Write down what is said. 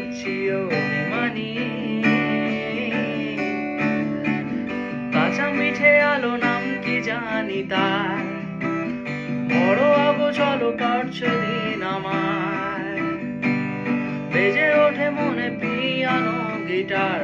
হচ্ছি অভিমানী। কাঁচা মিঠে আলো নাম কি জানি তার, বড় চলো কাটছে দিন আমার। বেজে ওঠে মনে পিয়ানো গিটার।